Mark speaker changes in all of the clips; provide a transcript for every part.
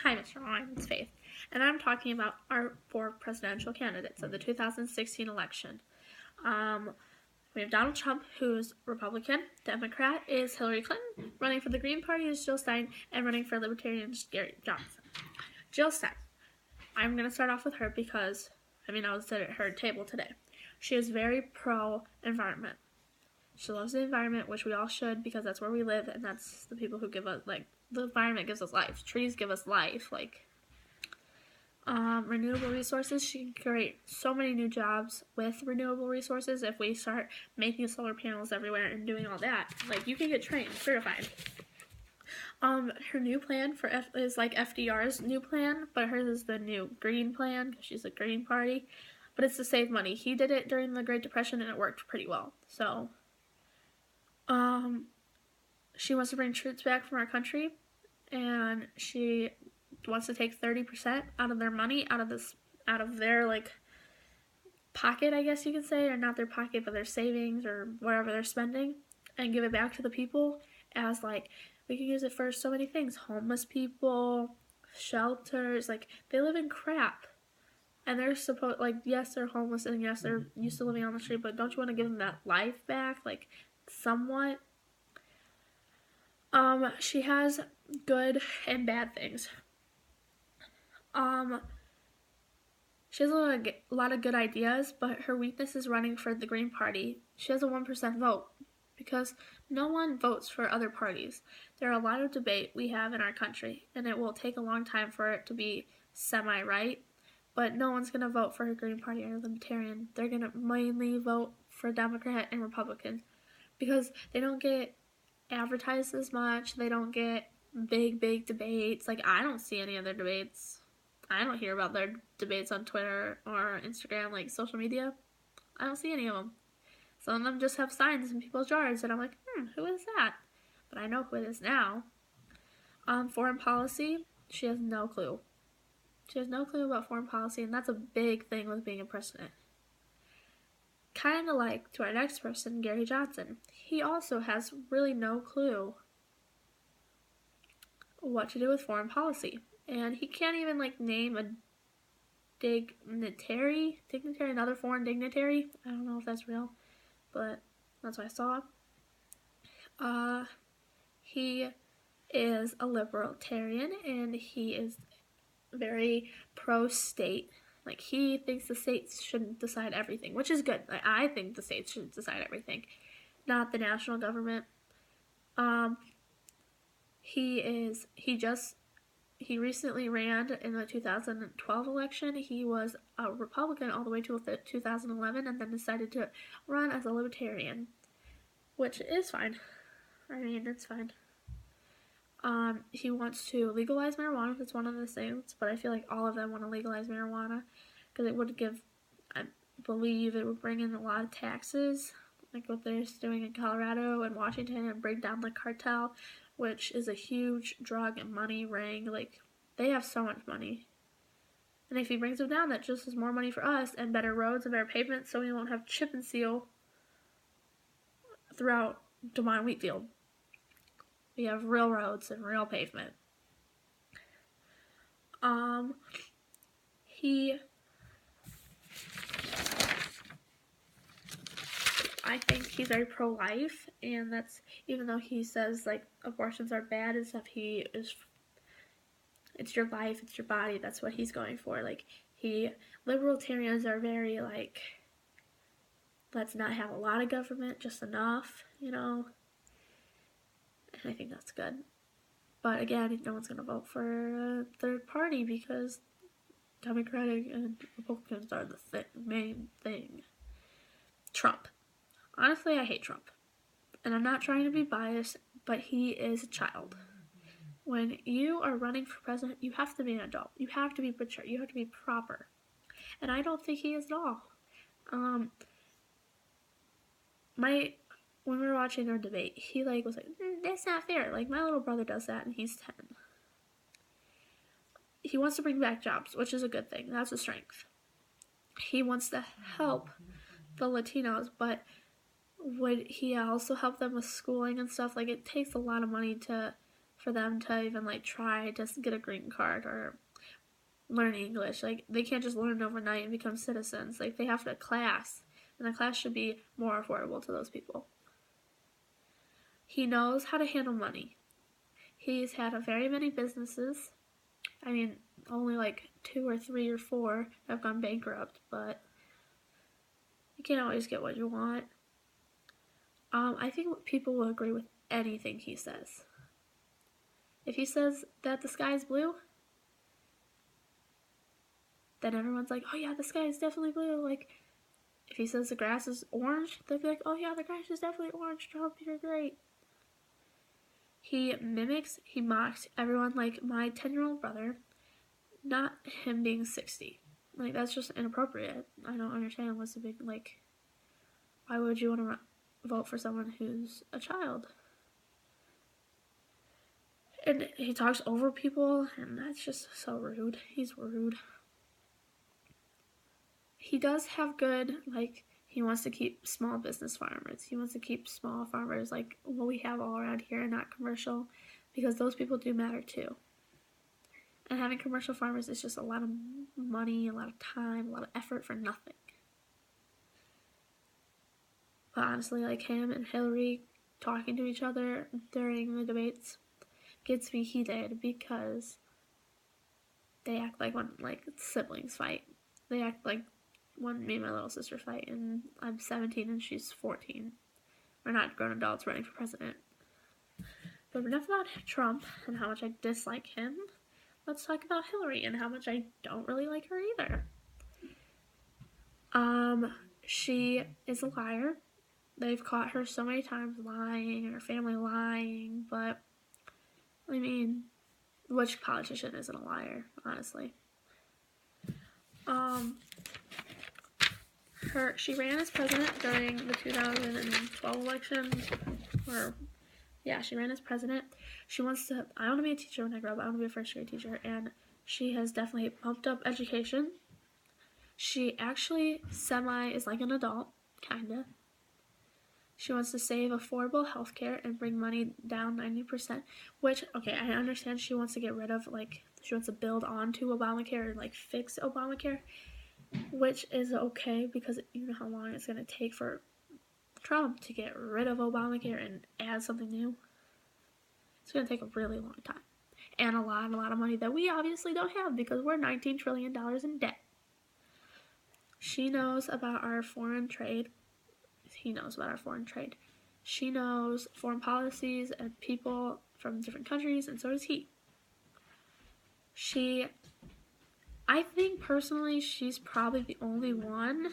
Speaker 1: Hi, Mr. Online, it's Faith, and I'm talking about our four presidential candidates of the 2016 election. Um, we have Donald Trump, who's Republican. Democrat is Hillary Clinton. Running for the Green Party is Jill Stein, and running for Libertarian is Gary Johnson. Jill Stein. I'm going to start off with her because, I was at her table today. She is very pro-environment. She loves the environment, which we all should, because that's where we live, and that's the people who give us, the environment gives us life. Trees give us life, renewable resources. She can create so many new jobs with renewable resources if we start making solar panels everywhere and doing all that. You can get trained, certified. Her new plan is like FDR's new plan, but hers is the new green plan, because she's a Green Party, but it's to save money. He did it during the Great Depression, and it worked pretty well, so... she wants to bring troops back from our country, and she wants to take 30% out of their money, out of their, pocket, I guess you could say, or not their pocket, but their savings, or whatever they're spending, and give it back to the people as, we can use it for so many things. Homeless people, shelters, they live in crap. And they're yes, they're homeless, and yes, they're used to living on the street, but don't you want to give them that life back, somewhat? She has good and bad things. She has a lot of good ideas, but her weakness is running for the Green Party. She has a 1% vote because no one votes for other parties. There are a lot of debate we have in our country, and it will take a long time for it to be semi-right, but no one's going to vote for a Green Party or Libertarian. They're going to mainly vote for Democrat and Republican because they don't get advertised as much. They don't get big debates. I don't see any of their debates. I don't hear about their debates on Twitter or Instagram, social media. I don't see any of them. Some of them just have signs in people's yards, and I'm like, who is that? But I know who it is now. Foreign policy, she has no clue. She has no clue about foreign policy, and that's a big thing with being a president. Kind of like to our next person, Gary Johnson. He also has really no clue what to do with foreign policy. And he can't even, name a dignitary, another foreign dignitary. I don't know if that's real, but that's what I saw. He is a libertarian, and he is very pro-state. He thinks the states shouldn't decide everything, which is good. I think the states should decide everything, not the national government. He recently ran in the 2012 election. He was a Republican all the way to 2011, and then decided to run as a Libertarian, which is fine. It's fine. He wants to legalize marijuana. That's one of the things, but I feel like all of them want to legalize marijuana because it would bring in a lot of taxes, like what they're doing in Colorado and Washington, and bring down the cartel, which is a huge drug and money ring. They have so much money. And if he brings them down, that just is more money for us and better roads and better pavement, so we won't have chip and seal throughout Des Moines Wheatfield. We have real roads and real pavement. I think he's very pro-life, and that's, even though he says, abortions are bad and stuff, it's your life, it's your body, that's what he's going for. Libertarians are very, let's not have a lot of government, just enough, and I think that's good. But again, no one's going to vote for a third party because Democratic and Republicans are the main thing. Trump. Honestly, I hate Trump. And I'm not trying to be biased, but he is a child. When you are running for president, you have to be an adult. You have to be mature. You have to be proper. And I don't think he is at all. When we were watching their debate, he was like, that's not fair. My little brother does that, and he's 10. He wants to bring back jobs, which is a good thing. That's a strength. He wants to help the Latinos, but would he also help them with schooling and stuff? It takes a lot of money to for them to even like try to get a green card or learn English. Like they can't just learn overnight and become citizens. Like they have to class, and the class should be more affordable to those people. He knows how to handle money. He's had very many businesses. I mean, only like 2 or 3 or 4 have gone bankrupt, but you can't always get what you want. I think people will agree with anything he says. If he says that the sky is blue, then everyone's like, oh yeah, the sky is definitely blue. Like, if he says the grass is orange, they'll be like, oh yeah, the grass is definitely orange. Trump, you're great. He mocks everyone, like my 10-year-old brother, not him being 60. Like, that's just inappropriate. I don't understand what's the big, like, why would you want to vote for someone who's a child? And he talks over people, and that's just so rude. He's rude. He does have good, like, he wants to keep small business farmers. He wants to keep small farmers like what we have all around here and not commercial, because those people do matter too. And having commercial farmers is just a lot of money, a lot of time, a lot of effort for nothing. But honestly, like him and Hillary talking to each other during the debates gets me heated because they act like when like siblings fight. They act like when me and my little sister fight, and I'm 17 and she's 14. We're not grown adults running for president. But enough about Trump and how much I dislike him. Let's talk about Hillary and how much I don't really like her either. She is a liar. They've caught her so many times lying, and her family lying, but I mean, which politician isn't a liar, honestly? She ran as president during the 2012 election, she ran as president. I want to be a teacher when I grow up. I want to be a first grade teacher, and she has definitely pumped up education. She actually is like an adult, kinda. She wants to save affordable healthcare and bring money down 90%, which, okay, I understand she wants to get rid of, like, she wants to build onto Obamacare and, like, fix Obamacare, which is okay because you know how long it's going to take for Trump to get rid of Obamacare and add something new. It's going to take a really long time. And a lot of money that we obviously don't have because we're $19 trillion in debt. She knows about our foreign trade. He knows about our foreign trade. She knows foreign policies and people from different countries, and so does he. I think personally she's probably the only one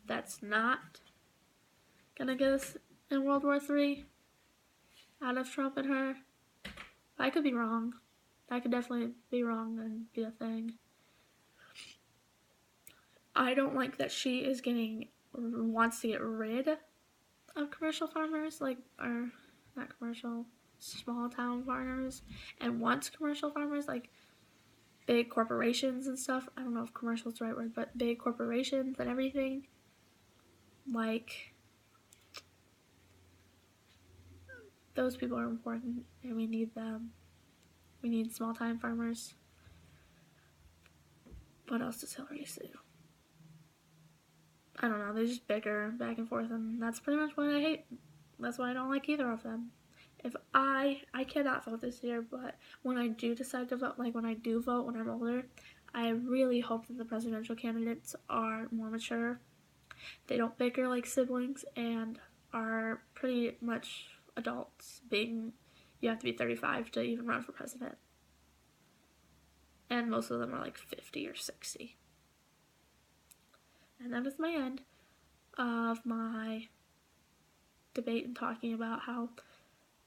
Speaker 1: that's not gonna get us in World War III out of Trump and her. I could be wrong. I could definitely be wrong and be a thing. I don't like that she wants to get rid of commercial farmers, or not commercial, small town farmers, and wants commercial farmers, like big corporations and stuff. I don't know if commercial is the right word, but big corporations and everything. Like, those people are important, and we need them. We need small time farmers. What else does Hillary do? I don't know, they just bicker back and forth, and that's pretty much what I hate. That's why I don't like either of them. If I cannot vote this year, but when I do decide to vote, like when I do vote when I'm older, I really hope that the presidential candidates are more mature. They don't bicker like siblings and are pretty much adults, you have to be 35 to even run for president. And most of them are like 50 or 60. And that is my end of my debate and talking about how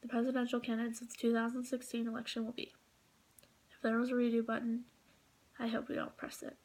Speaker 1: the presidential candidates of the 2016 election will be. If there was a redo button, I hope we don't press it.